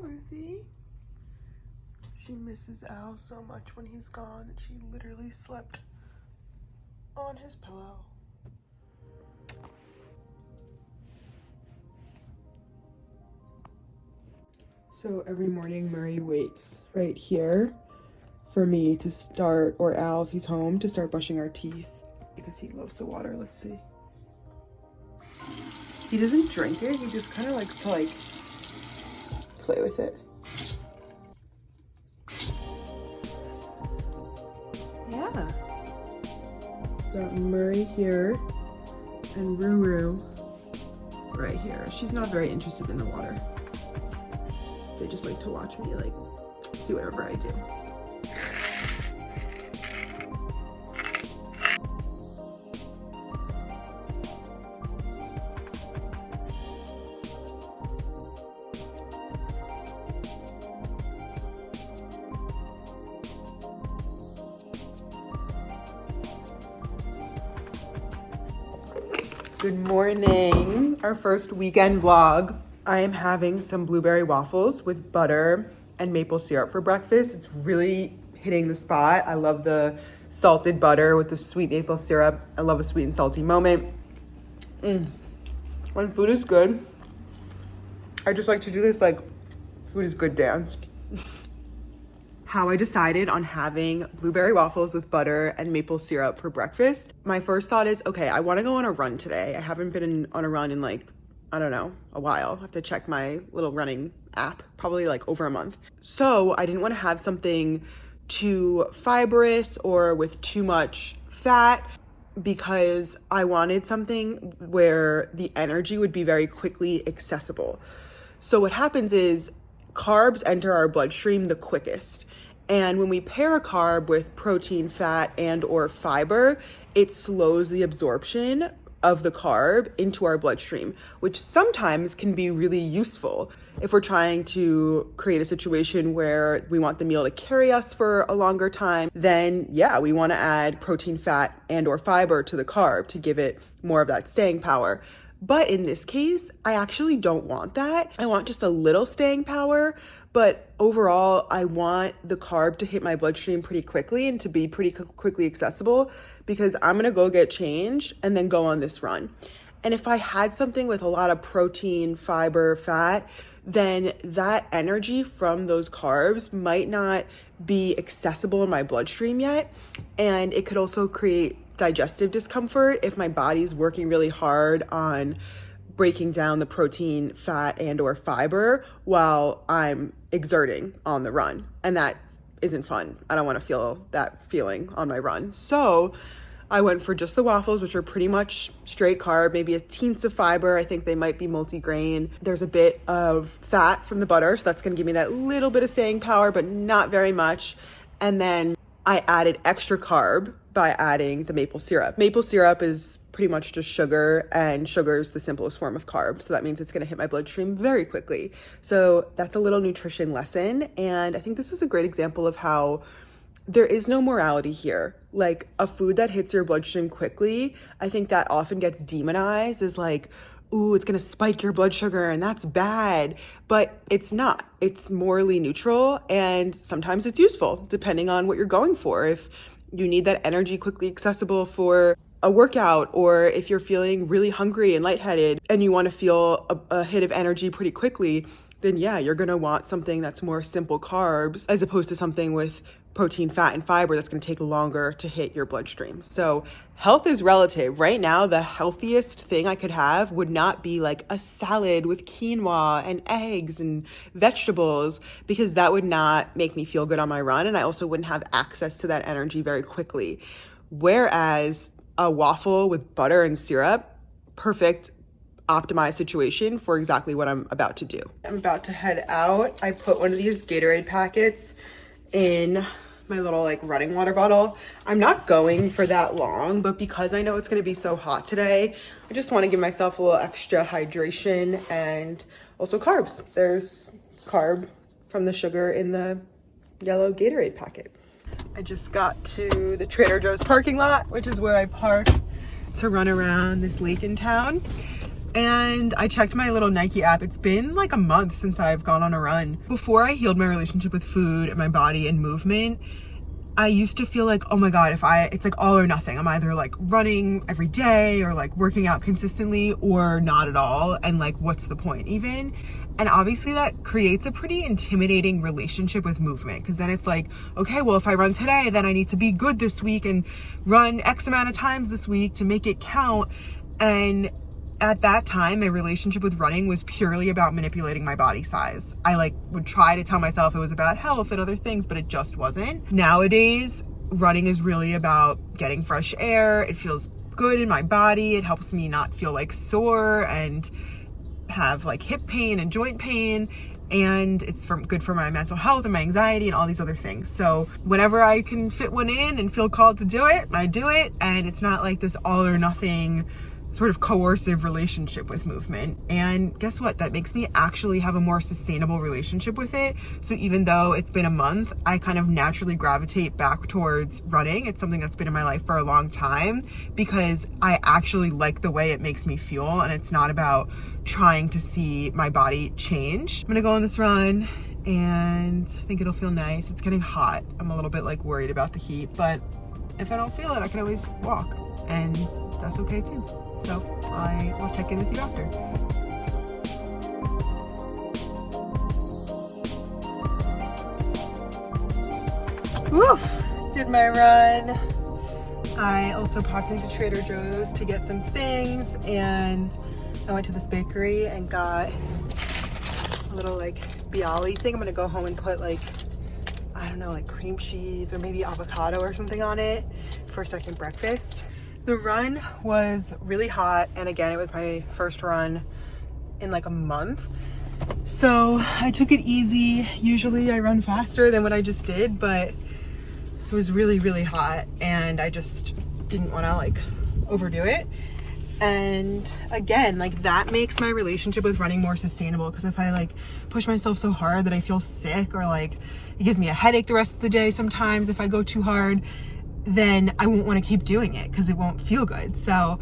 Ruthie. She misses Al so much when he's gone that she literally slept on his pillow. So every morning Murray waits right here for me to start, or Al if he's home, to start brushing our teeth because he loves the water. Let's see. He doesn't drink it, he just kind of likes to like play with it. Yeah. Got Murray here and Ruru right here. She's not very interested in the water. They just like to watch me like do whatever I do. Good morning. Our first weekend vlog. I am having some blueberry waffles with butter and maple syrup for breakfast. It's really hitting the spot. I love the salted butter with the sweet maple syrup. I love a sweet and salty moment. When food is good, I just like to do this like food is good dance. How I decided on having blueberry waffles with butter and maple syrup for breakfast. My first thought is, okay, I wanna go on a run today. I haven't been on a run in like, I don't know, a while. I have to check my little running app, probably like over a month. So I didn't wanna have something too fibrous or with too much fat because I wanted something where the energy would be very quickly accessible. So what happens is carbs enter our bloodstream the quickest. And when we pair a carb with protein, fat, and or fiber, it slows the absorption of the carb into our bloodstream, which sometimes can be really useful. If we're trying to create a situation where we want the meal to carry us for a longer time, then yeah, we want to add protein, fat, and or fiber to the carb to give it more of that staying power. But in this case, I actually don't want that. I want just a little staying power, but overall, I want the carb to hit my bloodstream pretty quickly and to be pretty quickly accessible because I'm gonna go get changed and then go on this run. And if I had something with a lot of protein, fiber, fat, then that energy from those carbs might not be accessible in my bloodstream yet. And it could also create digestive discomfort if my body's working really hard on breaking down the protein, fat, and or fiber while I'm exerting on the run. And that isn't fun. I don't want to feel that feeling on my run. So I went for just the waffles, which are pretty much straight carb, maybe a teens of fiber. I think they might be multi-grain. There's a bit of fat from the butter, so that's going to give me that little bit of staying power, but not very much. And then I added extra carb by adding the maple syrup. Maple syrup is pretty much just sugar, and sugar is the simplest form of carb. So that means it's going to hit my bloodstream very quickly. So that's a little nutrition lesson. And I think this is a great example of how there is no morality here. Like a food that hits your bloodstream quickly, I think that often gets demonized as like, ooh, it's gonna spike your blood sugar and that's bad. But it's not. It's morally neutral and sometimes it's useful depending on what you're going for. If you need that energy quickly accessible for a workout, or if you're feeling really hungry and lightheaded and you want to feel a hit of energy pretty quickly, then yeah, you're gonna want something that's more simple carbs as opposed to something with protein, fat, and fiber that's gonna take longer to hit your bloodstream. So health is relative. Right now, the healthiest thing I could have would not be like a salad with quinoa and eggs and vegetables, because that would not make me feel good on my run. And I also wouldn't have access to that energy very quickly. Whereas a waffle with butter and syrup, perfect optimized situation for exactly what I'm about to do. I'm about to head out. I put one of these Gatorade packets in my little like running water bottle. I'm not going for that long, but because I know it's gonna be so hot today, I just wanna give myself a little extra hydration and also carbs. There's carb from the sugar in the yellow Gatorade packet. I just got to the Trader Joe's parking lot, which is where I park to run around this lake in town. and I checked my little Nike app. It's been like a month since I've gone on a run. Before I healed my relationship with food and my body and movement, I used to feel like, oh my God, it's like all or nothing. I'm either like running every day or like working out consistently or not at all. And like, what's the point even? And obviously that creates a pretty intimidating relationship with movement, because then it's like, okay, well, if I run today, then I need to be good this week and run X amount of times this week to make it count. And at that time, my relationship with running was purely about manipulating my body size. I like would try to tell myself it was about health and other things, but it just wasn't. Nowadays, running is really about getting fresh air. It feels good in my body. It helps me not feel like sore and have like hip pain and joint pain. And it's good for my mental health and my anxiety and all these other things. So whenever I can fit one in and feel called to do it, I do it. And it's not like this all or nothing sort of coercive relationship with movement. And guess what? That makes me actually have a more sustainable relationship with it. So even though it's been a month, I kind of naturally gravitate back towards running. It's something that's been in my life for a long time because I actually like the way it makes me feel, and it's not about trying to see my body change. I'm gonna go on this run and I think it'll feel nice. It's getting hot. I'm a little bit like worried about the heat, but if I don't feel it, I can always walk, and that's okay too. So I will check in with you after. Woof! Did my run. I also popped into Trader Joe's to get some things, and I went to this bakery and got a little like bialy thing. I'm gonna go home and put like, I don't know, like cream cheese or maybe avocado or something on it for second breakfast. The run was really hot, and again, it was my first run in like a month. So I took it easy. Usually I run faster than what I just did, but it was really, really hot and I just didn't want to like overdo it. And again, like that makes my relationship with running more sustainable, because if I like push myself so hard that I feel sick, or like it gives me a headache the rest of the day sometimes if I go too hard, then I won't want to keep doing it because it won't feel good. So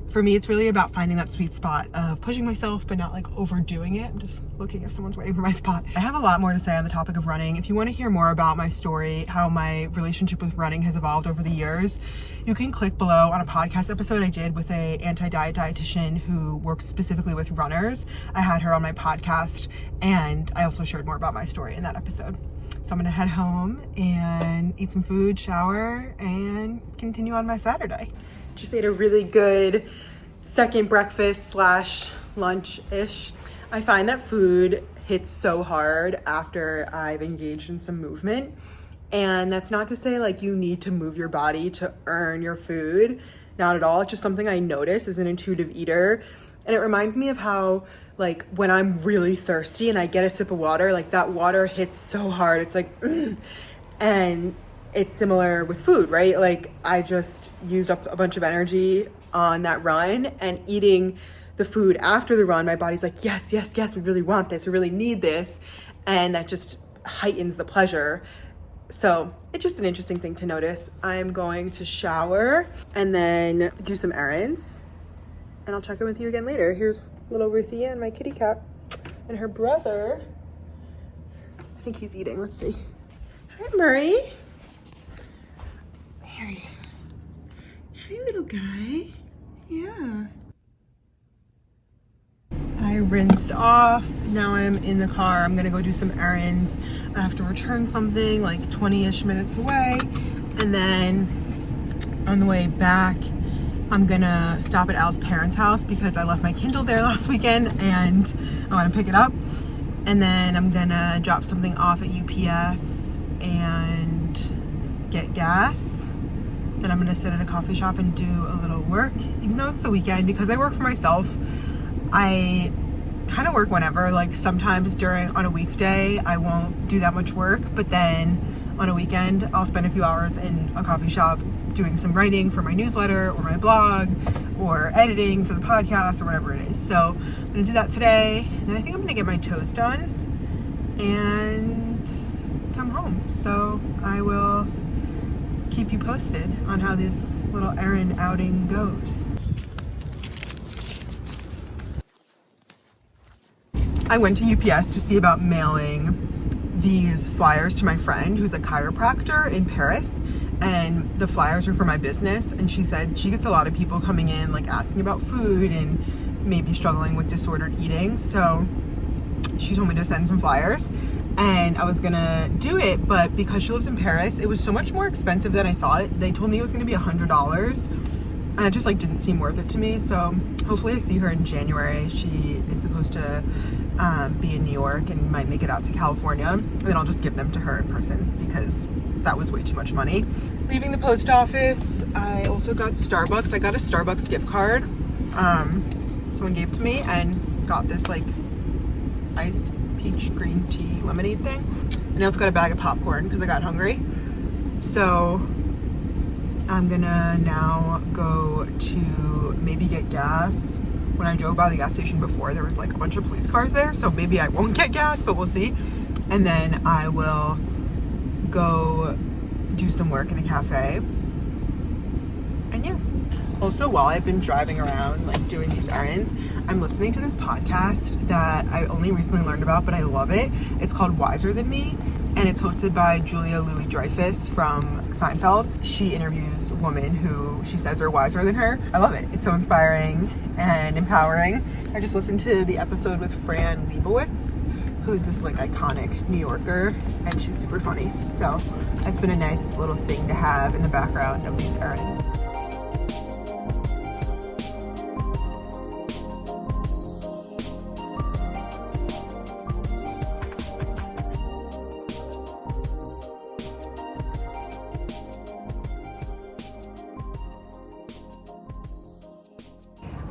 for me, it's really about finding that sweet spot of pushing myself but not like overdoing it. I'm just looking if someone's waiting for my spot. I have a lot more to say on the topic of running. If you want to hear more about my story, how my relationship with running has evolved over the years, you can click below on a podcast episode I did with a anti-diet dietitian who works specifically with runners. I had her on my podcast, and I also shared more about my story in that episode. So I'm gonna head home and eat some food, shower, and continue on my Saturday. Just ate a really good second breakfast / lunch-ish. I find that food hits so hard after I've engaged in some movement. And that's not to say like you need to move your body to earn your food. Not at all. It's just something I notice as an intuitive eater. And it reminds me of how like when I'm really thirsty and I get a sip of water, like that water hits so hard. It's like, and it's similar with food, right? Like I just used up a bunch of energy on that run, and eating the food after the run, my body's like, yes, yes, yes, we really want this. We really need this. And that just heightens the pleasure. So it's just an interesting thing to notice. I'm going to shower and then do some errands, and I'll check in with you again later. Here's little Ruthie and my kitty cat and her brother. I think he's eating. Let's see. Hi, Murray. Mary. Hi, little guy. Yeah. I rinsed off. Now I'm in the car. I'm gonna go do some errands. I have to return something like 20-ish minutes away. And then on the way back, I'm gonna stop at Al's parents' house because I left my Kindle there last weekend and I wanna pick it up. And then I'm gonna drop something off at UPS and get gas. Then I'm gonna sit at a coffee shop and do a little work, even though it's the weekend. Because I work for myself, I kind of work whenever. Like sometimes on a weekday, I won't do that much work, but then on a weekend, I'll spend a few hours in a coffee shop doing some writing for my newsletter or my blog or editing for the podcast or whatever it is. So I'm gonna do that today. And then I think I'm gonna get my toes done and come home. So I will keep you posted on how this little errand outing goes. I went to UPS to see about mailing these flyers to my friend who's a chiropractor in Paris, and the flyers are for my business, and she said she gets a lot of people coming in like asking about food and maybe struggling with disordered eating, so she told me to send some flyers, and I was gonna do it, but because she lives in Paris, it was so much more expensive than I thought. They told me it was gonna be $100, and it just like didn't seem worth it to me. So hopefully I see her in January. She is supposed to be in New York and might make it out to California, and then I'll just give them to her in person because that was way too much money. Leaving the post office, I also got Starbucks. I got a Starbucks gift card someone gave to me, and got this like iced peach green tea lemonade thing, and I also got a bag of popcorn because I got hungry. So I'm gonna now go to maybe get gas. When I drove by the gas station before, there was like a bunch of police cars there, so maybe I won't get gas, but we'll see. And then I will go do some work in a cafe. And yeah. Also, while I've been driving around like doing these errands, I'm listening to this podcast that I only recently learned about, but I love it. It's called Wiser Than Me, and it's hosted by Julia Louis-Dreyfus from Seinfeld. She interviews women who she says are wiser than her. I love it. It's so inspiring and empowering. I just listened to the episode with Fran Lebowitz, who's this like iconic New Yorker, and she's super funny. So it's been a nice little thing to have in the background of these errands.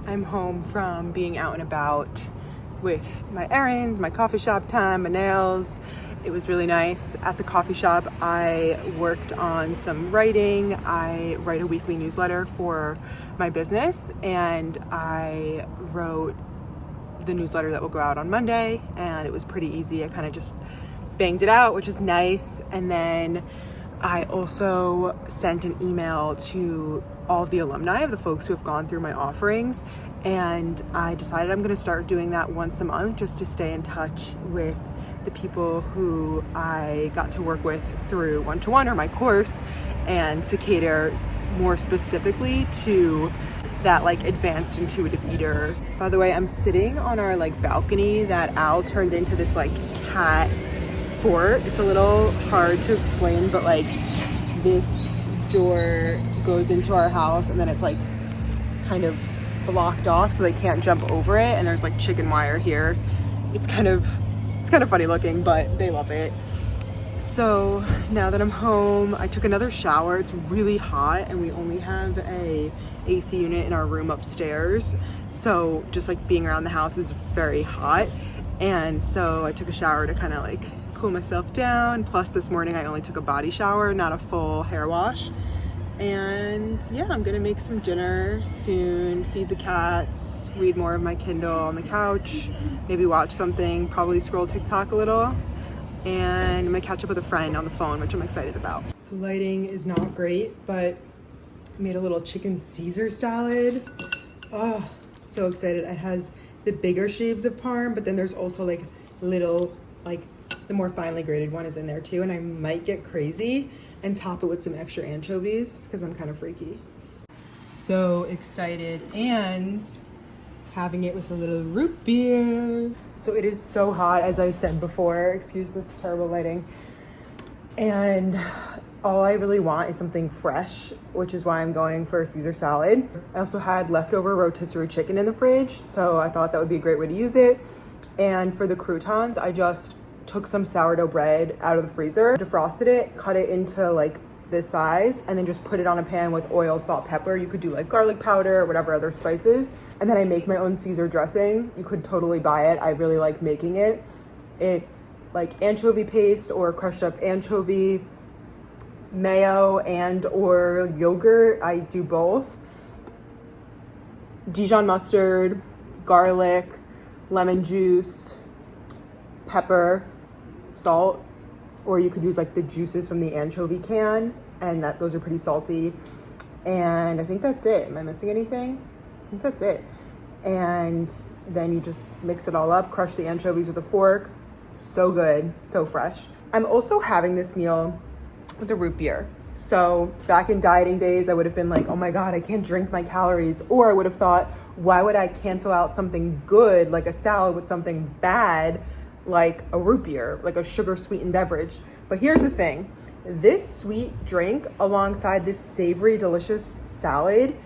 I'm home from being out and about with my errands, my coffee shop time, my nails. It was really nice. At the coffee shop, I worked on some writing. I write a weekly newsletter for my business, and I wrote the newsletter that will go out on Monday, and it was pretty easy. I kind of just banged it out, which is nice. And then I also sent an email to all of the alumni of the folks who have gone through my offerings, and I decided I'm going to start doing that once a month just to stay in touch with the people who I got to work with through one-to-one or my course, and to cater more specifically to that like advanced intuitive eater. By the way, I'm sitting on our like balcony that Al turned into this like cat fort. It's a little hard to explain, but like this door goes into our house, and then it's like kind of blocked off so they can't jump over it, and there's like chicken wire here. It's kind of funny looking, but they love it. So now that I'm home, I took another shower. It's really hot, and we only have a AC unit in our room upstairs, so just like being around the house is very hot. And so I took a shower to kind of like cool myself down. Plus this morning I only took a body shower, not a full hair wash. And yeah, I'm gonna make some dinner soon, feed the cats, read more of my Kindle on the couch, maybe watch something, probably scroll TikTok a little, and I'm gonna catch up with a friend on the phone, which I'm excited about. The lighting is not great, but I made a little chicken Caesar salad. Oh, so excited. It has the bigger sheaves of parm, but then there's also like little, like the more finely grated one is in there too, and I might get crazy and top it with some extra anchovies because I'm kind of freaky. So excited, and having it with a little root beer. So it is so hot, as I said before, excuse this terrible lighting, and all I really want is something fresh, which is why I'm going for a Caesar salad. I also had leftover rotisserie chicken in the fridge, so I thought that would be a great way to use it. And for the croutons, I just took some sourdough bread out of the freezer, defrosted it, cut it into like this size, and then just put it on a pan with oil, salt, pepper. You could do like garlic powder or whatever other spices. And then I make my own Caesar dressing. You could totally buy it. I really like making it. It's like anchovy paste or crushed up anchovy, mayo and or yogurt. I do both. Dijon mustard, garlic, lemon juice, pepper, salt, or you could use like the juices from the anchovy can, and those are pretty salty. And I think that's it. Am I missing anything? I think that's it. And Then you just mix it all up, crush the anchovies with a fork. So good, so fresh. I'm also having this meal with a root beer. So back in dieting days, I would have been like, oh my God, I can't drink my calories. Or I would have thought, why would I cancel out something good like a salad with something bad like a root beer, like a sugar sweetened beverage? But here's the thing. This sweet drink alongside this savory, delicious salad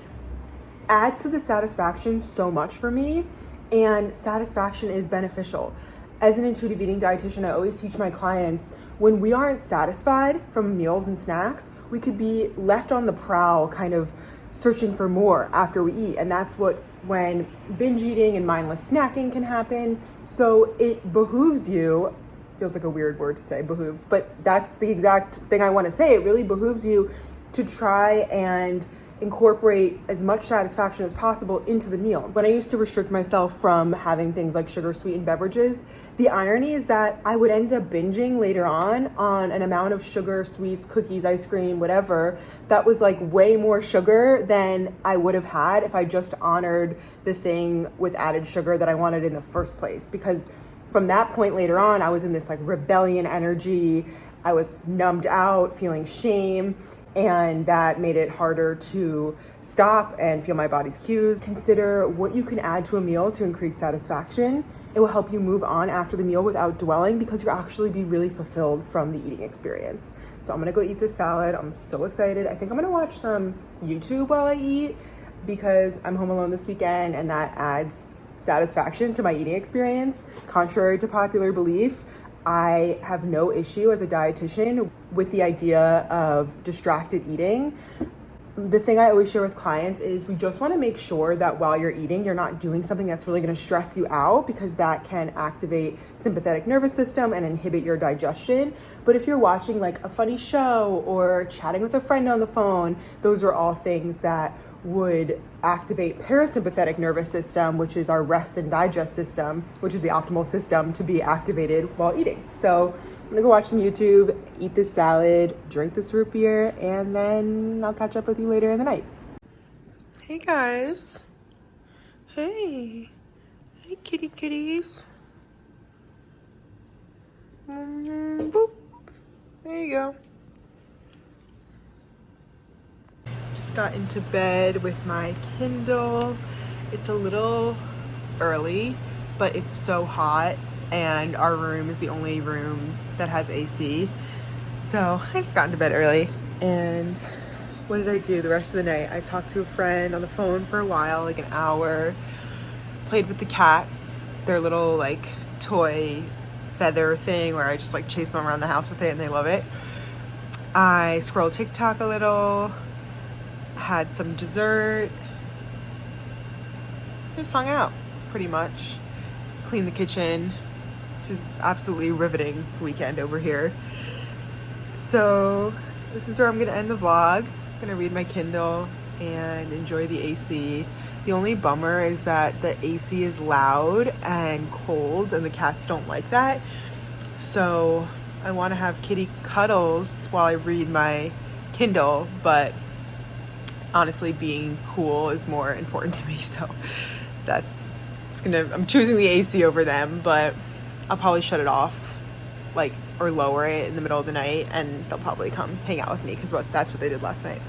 adds to the satisfaction so much for me, and satisfaction is beneficial. As an intuitive eating dietitian, I always teach my clients, when we aren't satisfied from meals and snacks, we could be left on the prowl, kind of searching for more after we eat. And that's when binge eating and mindless snacking can happen. So it behooves you, feels like a weird word to say, behooves, but that's the exact thing I want to say. It really behooves you to try and incorporate as much satisfaction as possible into the meal. When I used to restrict myself from having things like sugar sweetened beverages, the irony is that I would end up binging later on an amount of sugar, sweets, cookies, ice cream, whatever, that was like way more sugar than I would have had if I just honored the thing with added sugar that I wanted in the first place. Because from that point later on, I was in this like rebellion energy. I was numbed out, feeling shame, and that made it harder to stop and feel my body's cues. Consider what you can add to a meal to increase satisfaction. It will help you move on after the meal without dwelling, because you'll actually be really fulfilled from the eating experience. So I'm gonna go eat this salad. I'm so excited. I think I'm gonna watch some YouTube while I eat, because I'm home alone this weekend and that adds satisfaction to my eating experience. Contrary to popular belief, I have no issue as a dietitian with the idea of distracted eating. The thing I always share with clients is we just want to make sure that while you're eating, you're not doing something that's really going to stress you out, because that can activate sympathetic nervous system and inhibit your digestion. But if you're watching like a funny show or chatting with a friend on the phone, those are all things that would activate parasympathetic nervous system, which is our rest and digest system, which is the optimal system to be activated while eating. So I'm gonna go watch some YouTube, eat this salad, drink this root beer, and then I'll catch up with you later in the night. Hey guys. Hey kitties. Boop. There you go. Got into bed with my Kindle. It's a little early, but it's so hot, and our room is the only room that has AC. So I just got into bed early. And what did I do the rest of the night? I talked to a friend on the phone for a while, like an hour, played with the cats, their little like toy feather thing where I just like chase them around the house with it and they love it. I scrolled TikTok a little, had some dessert, just hung out pretty much, cleaned the kitchen. It's an absolutely riveting weekend over here. So this is where I'm gonna end the vlog. I'm gonna read my Kindle and enjoy the AC. The only bummer is that the AC is loud and cold and the cats don't like that. So I want to have kitty cuddles while I read my Kindle, but honestly being cool is more important to me, so I'm choosing the AC over them, but I'll probably shut it off or lower it in the middle of the night, and they'll probably come hang out with me, because that's what they did last night.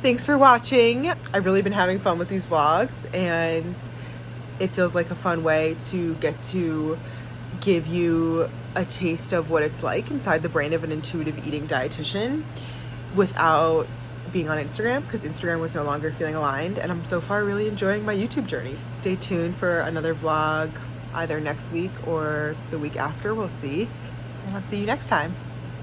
Thanks for watching. I've really been having fun with these vlogs, and it feels like a fun way to get to give you a taste of what it's like inside the brain of an intuitive eating dietitian without being on Instagram, because Instagram was no longer feeling aligned, and I'm so far really enjoying my YouTube journey. Stay tuned for another vlog either next week or the week after, we'll see. And I'll see you next time.